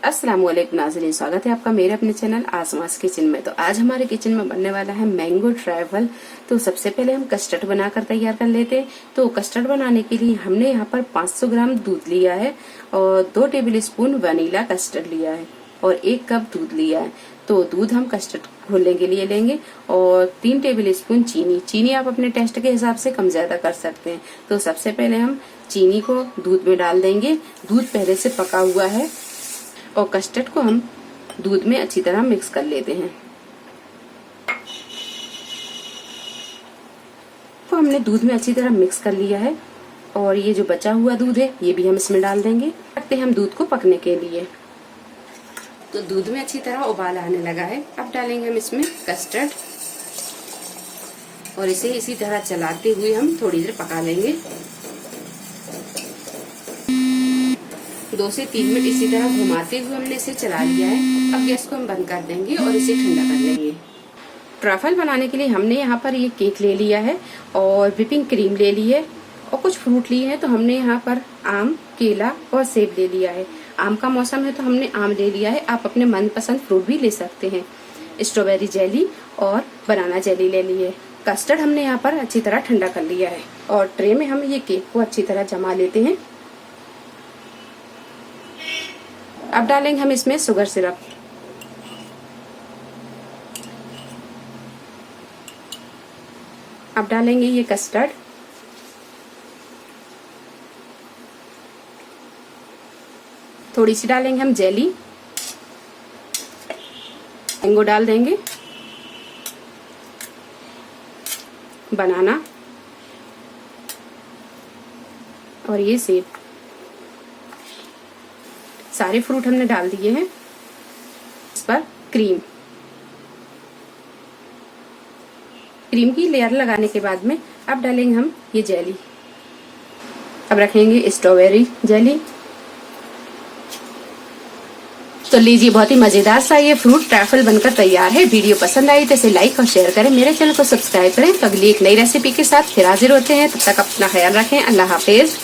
अस्सलामुअलैकुम नाज़रीन, स्वागत है आपका मेरे अपने चैनल आसमास किचन में। तो आज हमारे किचन में बनने वाला है मैंगो ट्रैफल। तो सबसे पहले हम कस्टर्ड बनाकर तैयार कर लेते हैं। तो कस्टर्ड बनाने के लिए हमने यहाँ पर 500 ग्राम दूध लिया है और 2 टेबल स्पून वनीला कस्टर्ड लिया है और 1 कप दूध लिया है। तो दूध हम कस्टर्ड घोलने के लिए लेंगे और 3 टेबल स्पून चीनी आप अपने टेस्ट के हिसाब से कम ज्यादा कर सकते हैं। तो सबसे पहले हम चीनी को दूध में डाल देंगे। दूध पहले से पका हुआ है और कस्टर्ड को हम दूध में अच्छी तरह मिक्स कर लेते हैं। तो हमने दूध में अच्छी तरह मिक्स कर लिया है और ये जो बचा हुआ दूध है ये भी हम इसमें डाल देंगे। रखते हैं हम दूध को पकने के लिए। तो दूध में अच्छी तरह उबाल आने लगा है। अब डालेंगे हम इसमें कस्टर्ड और इसे इसी तरह चलाते हुए हम थोड़ी देर पका लेंगे। 2 से 3 मिनट इसी तरह घुमाते हुए हमने इसे चला लिया है। अब गैस को हम बंद कर देंगे और इसे ठंडा कर लेंगे। ट्रफल बनाने के लिए हमने यहाँ पर ये केक ले लिया है और व्हिपिंग क्रीम ले ली है और कुछ फ्रूट लिए हैं। तो हमने यहाँ पर आम, केला और सेब ले लिया है। आम का मौसम है तो हमने आम ले लिया है। आप अपने मनपसंद फ्रूट भी ले सकते हैं। स्ट्रॉबेरी जेली और बनाना जेली ले ली है। कस्टर्ड हमने यहाँ पर अच्छी तरह ठंडा कर लिया है और ट्रे में हम ये केक को अच्छी तरह जमा लेते हैं। अब डालेंगे हम इसमें शुगर सिरप। अब डालेंगे ये कस्टर्ड। थोड़ी सी डालेंगे हम जेली। मैंगो डाल देंगे, बनाना और ये सेब। सारे फ्रूट हमने डाल दिए हैं। इस पर क्रीम की लेयर लगाने के बाद में अब डालेंगे हम ये जेली। अब रखेंगे स्ट्रॉबेरी जेली। तो लीजिए, बहुत ही मजेदार सा ये फ्रूट ट्रैफल बनकर तैयार है। वीडियो पसंद आई तो इसे लाइक और शेयर करें। मेरे चैनल को सब्सक्राइब करें। तो अगली एक नई रेसिपी के साथ फिर हाजिर होते हैं। तब तक अपना ख्याल रखें। अल्लाह हाफिज।